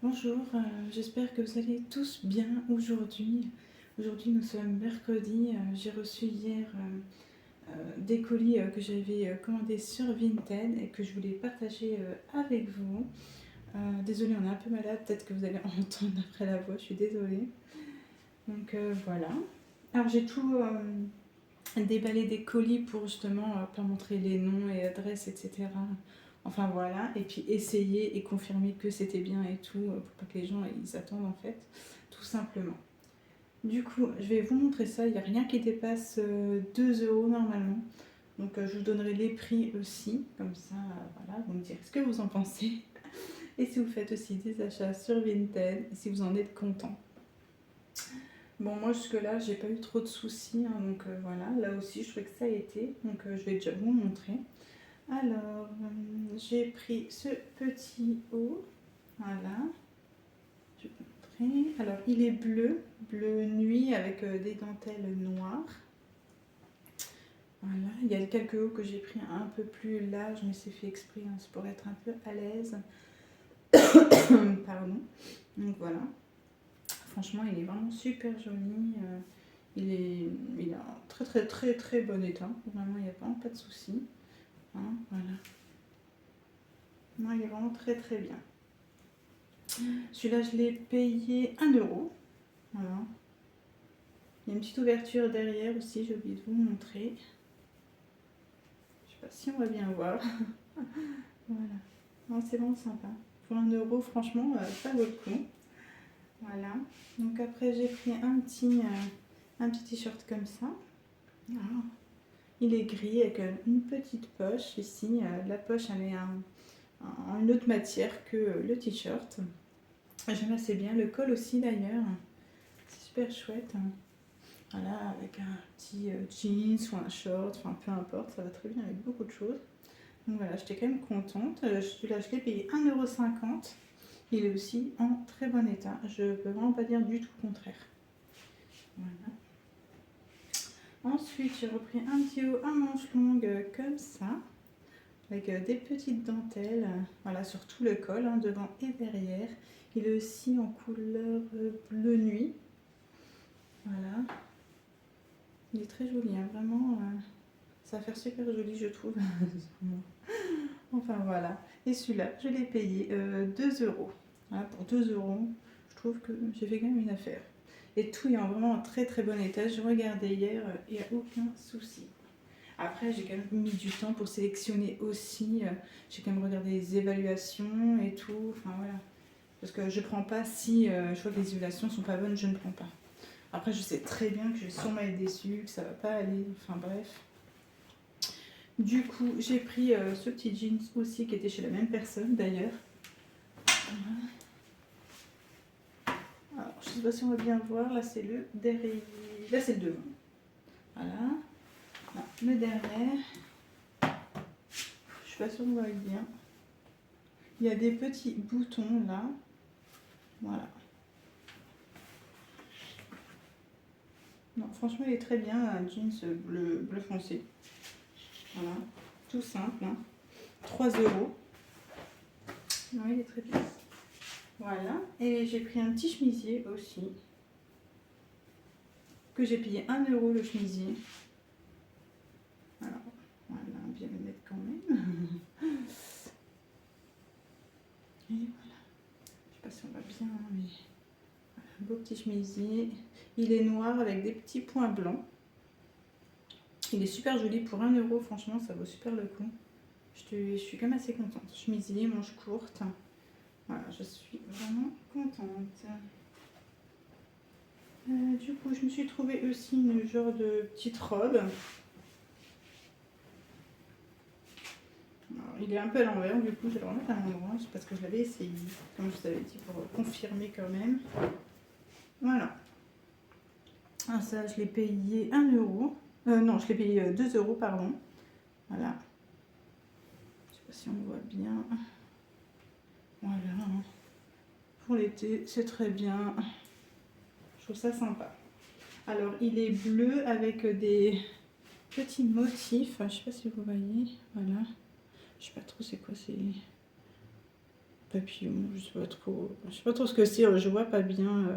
Bonjour, j'espère que vous allez tous bien aujourd'hui. Aujourd'hui nous sommes mercredi, j'ai reçu hier des colis que j'avais commandés sur Vinted et que je voulais partager avec vous. Désolée, on est un peu malade, peut-être que vous allez entendre après la voix, je suis désolée. Donc voilà. Alors j'ai tout déballé des colis pour justement pas montrer les noms et adresses, etc. Enfin voilà, et puis essayer et confirmer que c'était bien et tout, pour pas que les gens ils attendent en fait, tout simplement. Du coup, je vais vous montrer ça, il n'y a rien qui dépasse 2 euros normalement. Donc je vous donnerai les prix aussi, comme ça, voilà, vous me direz ce que vous en pensez. Et si vous faites aussi des achats sur Vinted, et si vous en êtes content. Bon, moi jusque-là, j'ai pas eu trop de soucis, hein, donc voilà, là aussi je trouvais que ça a été, donc je vais déjà vous montrer. Alors, j'ai pris ce petit haut, voilà, je vais vous montrer. Alors, il est bleu, bleu nuit avec des dentelles noires. Voilà, il y a quelques hauts que j'ai pris un peu plus large, mais c'est fait exprès, hein, c'est pour être un peu à l'aise. Pardon. Donc voilà, franchement, il est vraiment super joli. Il est en très très très très bon état. Vraiment, il n'y a vraiment pas de souci. Hein, voilà. Non, il est vraiment très très bien. Celui-là, je l'ai payé 1 euro. Voilà. Il y a une petite ouverture derrière aussi, j'ai oublié de vous montrer. Je sais pas si on va bien voir. Voilà. Non, c'est vraiment sympa. Pour 1 euro, franchement, ça vaut le coup. Voilà. Donc après, j'ai pris un petit t-shirt comme ça. Voilà. Il est gris avec une petite poche ici. La poche, elle est en une autre matière que le t-shirt. J'aime assez bien. Le col aussi d'ailleurs. C'est super chouette. Voilà, avec un petit jeans ou un short, enfin peu importe, ça va très bien avec beaucoup de choses. Donc voilà, j'étais quand même contente. Celui-là, je l'ai payé 1,50 €. Il est aussi en très bon état. Je peux vraiment pas dire du tout le contraire. Voilà. Ensuite, j'ai repris un petit haut à manches longues comme ça, avec des petites dentelles, voilà, sur tout le col, hein, devant et derrière. Il est aussi en couleur bleu nuit. Voilà. Il est très joli, hein, vraiment. Ça va faire super joli, je trouve. Enfin voilà. Et celui-là, je l'ai payé 2 euros. Voilà, pour 2 euros, je trouve que j'ai fait quand même une affaire. Et tout est en vraiment un très très bon état. Je regardais hier, il n'y a aucun souci. Après, j'ai quand même mis du temps pour sélectionner aussi. J'ai quand même regardé les évaluations et tout. Enfin voilà. Parce que je prends pas si je vois que les évaluations sont pas bonnes, je ne prends pas. Après, je sais très bien que je vais sûrement être déçue, que ça va pas aller. Enfin bref. Du coup, j'ai pris ce petit jeans aussi qui était chez la même personne d'ailleurs. Voilà. Alors, je sais pas si on va bien voir. Là, c'est le derrière. Là, c'est le devant. Voilà. Là, le derrière. Je suis pas sûre qu'on voit bien. Il y a des petits boutons là. Voilà. Non, franchement, il est très bien. Un jeans bleu foncé. Voilà. Tout simple. Hein. 3 euros. Non, il est très bien. Voilà. Et j'ai pris un petit chemisier aussi. Que j'ai payé 1 euro le chemisier. Alors, voilà, bien le mettre quand même. Et voilà. Je sais pas si on va bien, mais voilà, un beau petit chemisier. Il est noir avec des petits points blancs. Il est super joli pour 1 euro, franchement, ça vaut super le coup. Je suis quand même assez contente. Chemisier, manche courte. Voilà, je suis vraiment contente. Du coup, je me suis trouvé aussi une genre de petite robe. Alors, il est un peu à l'envers, du coup, je vais le remettre à l'endroit. C'est parce que je l'avais essayé, comme je vous avais dit, pour confirmer quand même. Voilà. Ah, ça, je l'ai payé 1 euro. Non, je l'ai payé 2 euros, pardon. Voilà. Je sais pas si on voit bien. Voilà. Pour l'été, c'est très bien. Je trouve ça sympa. Alors, il est bleu avec des petits motifs. Je sais pas si vous voyez. Voilà. Je sais pas trop c'est quoi. C'est papillon, je sais pas trop ce que c'est, je vois pas bien,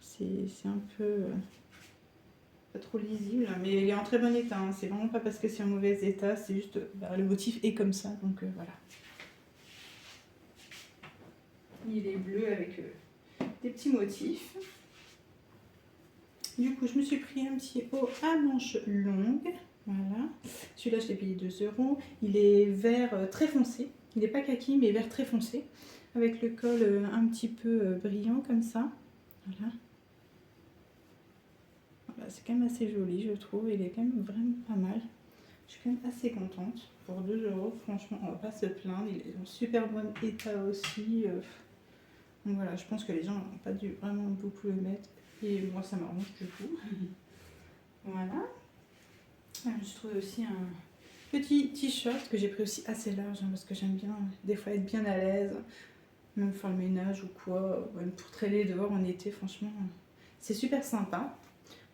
c'est un peu pas trop lisible, mais il est en très bon état, hein. C'est vraiment pas parce que c'est en mauvais état, c'est juste bah, le motif est comme ça, donc voilà. Il est bleu avec des petits motifs. Du coup, je me suis pris un petit haut à manches longues. Voilà. Celui-là, je l'ai payé 2 euros. Il est vert très foncé. Il n'est pas kaki, mais vert très foncé. Avec le col un petit peu brillant comme ça. Voilà. Voilà, c'est quand même assez joli, je trouve. Il est quand même vraiment pas mal. Je suis quand même assez contente. Pour 2 euros, franchement, on va pas se plaindre. Il est en super bon état aussi. Donc voilà, je pense que les gens n'ont pas dû vraiment beaucoup le mettre. Et moi, ça m'arrange du coup. Voilà. Je trouve aussi un petit t-shirt que j'ai pris aussi assez large, hein, parce que j'aime bien des fois être bien à l'aise, même faire le ménage ou quoi, même pour traîner dehors en été, franchement, c'est super sympa.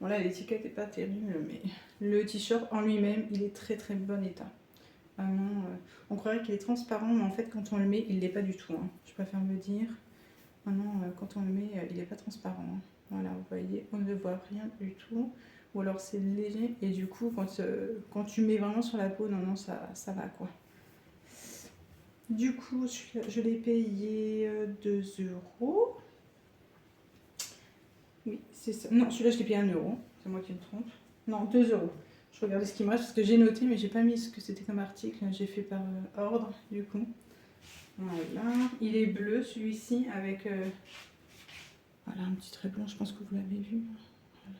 Bon là, l'étiquette n'est pas terrible, mais le t-shirt en lui-même, il est très très bon état. Vraiment, on croirait qu'il est transparent, mais en fait, quand on le met, il l'est pas du tout, hein. Je préfère me dire. Maintenant, quand on le met, il n'est pas transparent, hein. Voilà, vous voyez, on ne voit rien du tout. Ou alors c'est léger et du coup, quand tu mets vraiment sur la peau, non, ça va quoi. Du coup, je l'ai payé 2 euros. Oui, c'est ça. Non, celui-là, je l'ai payé 1 euro. C'est moi qui me trompe. Non, 2 euros. Je regardais ce qui me reste parce que j'ai noté, mais j'ai pas mis ce que c'était comme article. J'ai fait par ordre, du coup. Voilà. Il est bleu, celui-ci, avec voilà, un petit trait blanc. Je pense que vous l'avez vu. Voilà.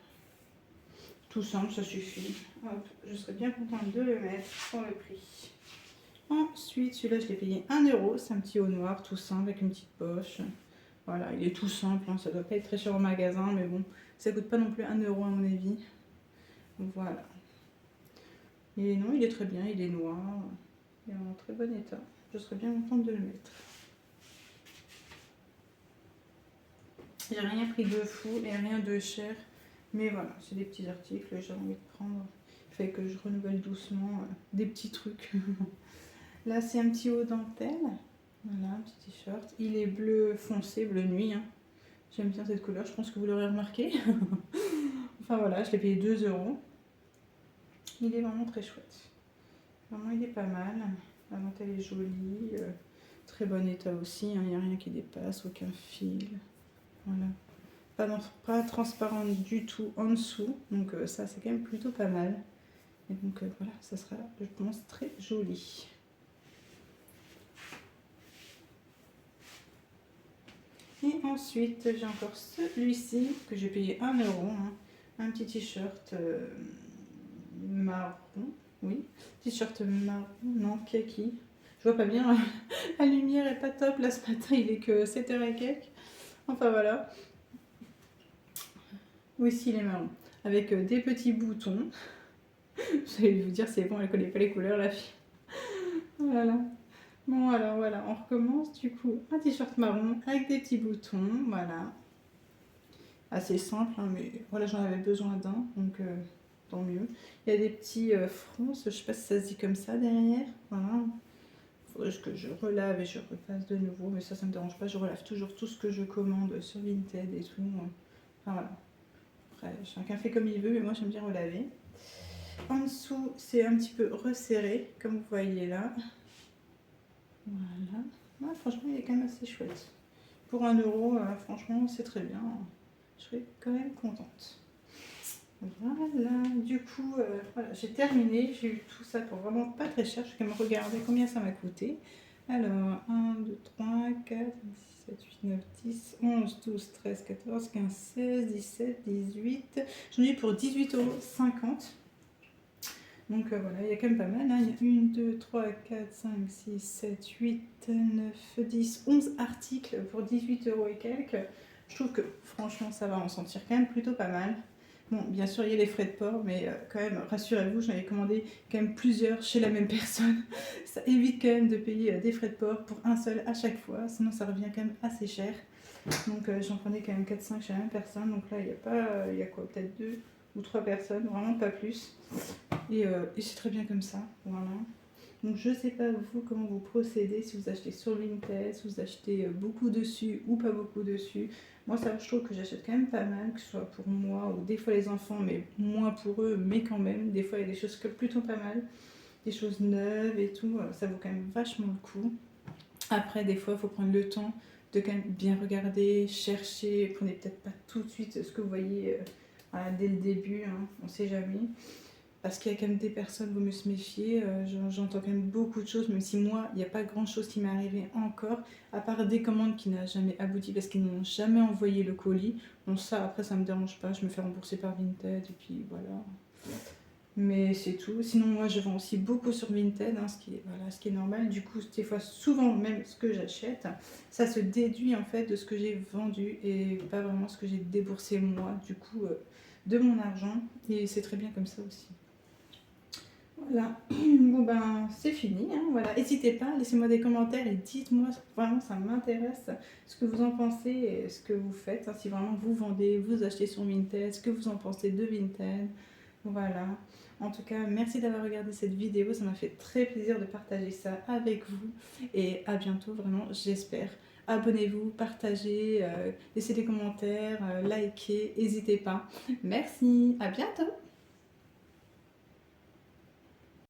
Tout simple, ça suffit. Hop, je serais bien contente de le mettre pour le prix. Ensuite, celui-là, je l'ai payé 1 euro. C'est un petit haut noir, tout simple, avec une petite poche. Voilà, il est tout simple, hein. Ça doit pas être très cher au magasin, mais bon, ça coûte pas non plus 1 euro à mon avis. Voilà. Et non, il est très bien, il est noir. Il est en très bon état. Je serais bien contente de le mettre. J'ai rien pris de fou et rien de cher. Mais voilà, c'est des petits articles que j'ai envie de prendre. Il fait que je renouvelle doucement des petits trucs. Là, c'est un petit haut dentelle. Voilà, un petit t-shirt. Il est bleu foncé, bleu nuit, hein. J'aime bien cette couleur, je pense que vous l'aurez remarqué. Enfin voilà, je l'ai payé 2 euros. Il est vraiment très chouette. Vraiment, il est pas mal. La dentelle est jolie. Très bon état aussi, hein. Il n'y a rien qui dépasse, aucun fil. Voilà. Pas transparent du tout en dessous. Donc ça, c'est quand même plutôt pas mal. Et donc voilà, ça sera, je pense, très joli. Et ensuite, j'ai encore celui-ci que j'ai payé 1 euro. Hein. Un petit t-shirt marron. Oui, t-shirt marron, non, kaki. Je vois pas bien, la lumière est pas top. Là, ce matin, il est que 7h et quelques. Enfin voilà. Oui, si, il est marron. Avec des petits boutons. Vous allez vous dire, c'est bon, elle connaît pas les couleurs, la fille. Voilà. Bon, alors voilà, on recommence du coup. Un t-shirt marron avec des petits boutons, voilà. Assez simple, hein, mais voilà, j'en avais besoin d'un, donc tant mieux. Il y a des petits fronces, je sais pas si ça se dit comme ça derrière. Voilà. Il faudrait que je relave et je repasse de nouveau, mais ça me dérange pas. Je relave toujours tout ce que je commande sur Vinted et tout. Enfin voilà. Après, chacun fait comme il veut, mais moi j'aime bien relaver. En dessous, c'est un petit peu resserré, comme vous voyez là. Voilà. Ouais, franchement, il est quand même assez chouette. Pour 1 euro, franchement, c'est très bien. Je serais quand même contente. Voilà, du coup, voilà, j'ai terminé. J'ai eu tout ça pour vraiment pas très cher. Je vais quand même regarder combien ça m'a coûté. Alors, 1, 2, 3, 4, 6, 7, 8, 9, 10, 11, 12, 13, 14, 15, 16, 17, 18. J'en ai eu pour 18,50 €. Donc voilà, il y a quand même pas mal, hein. Il y a 1, 2, 3, 4, 5, 6, 7, 8, 9, 10, 11 articles pour 18 € et quelques. Je trouve que franchement ça va, en sentir quand même plutôt pas mal. Bon, bien sûr il y a les frais de port, mais quand même, rassurez-vous, j'en ai commandé quand même plusieurs chez la même personne. Ça évite quand même de payer des frais de port pour un seul à chaque fois, sinon ça revient quand même assez cher. Donc j'en prenais quand même 4-5 chez la même personne, donc là il y a pas, il y a quoi, peut-être 2 ou 3 personnes, vraiment pas plus. Et c'est très bien comme ça, voilà. Donc je sais pas vous comment vous procédez, si vous achetez sur Vinted, si vous achetez beaucoup dessus ou pas beaucoup dessus. Moi ça, je trouve que j'achète quand même pas mal, que ce soit pour moi ou des fois les enfants, mais moins pour eux, mais quand même. Des fois il y a des choses que plutôt pas mal, des choses neuves et tout, ça vaut quand même vachement le coup. Après des fois il faut prendre le temps de quand même bien regarder, chercher, prenez peut-être pas tout de suite ce que vous voyez voilà, dès le début, hein, on sait jamais. Parce qu'il y a quand même des personnes, vaut mieux se méfier. J'entends quand même beaucoup de choses, même si moi, il n'y a pas grand chose qui m'est arrivé encore, à part des commandes qui n'ont jamais abouti parce qu'ils n'ont jamais envoyé le colis. Bon, ça, après, ça me dérange pas. Je me fais rembourser par Vinted et puis voilà. Mais c'est tout. Sinon, moi, je vends aussi beaucoup sur Vinted, hein, voilà, ce qui est normal. Du coup, des fois, souvent, même ce que j'achète, ça se déduit en fait de ce que j'ai vendu et pas vraiment ce que j'ai déboursé moi, du coup, de mon argent. Et c'est très bien comme ça aussi. Voilà, bon ben c'est fini, hein, voilà. N'hésitez pas, laissez-moi des commentaires et dites-moi, vraiment ça m'intéresse ce que vous en pensez et ce que vous faites, hein, si vraiment vous vendez, vous achetez sur Vinted, ce que vous en pensez de Vinted, voilà. En tout cas, merci d'avoir regardé cette vidéo, ça m'a fait très plaisir de partager ça avec vous et à bientôt, vraiment, j'espère. Abonnez-vous, partagez, laissez des commentaires, likez, n'hésitez pas. Merci, à bientôt.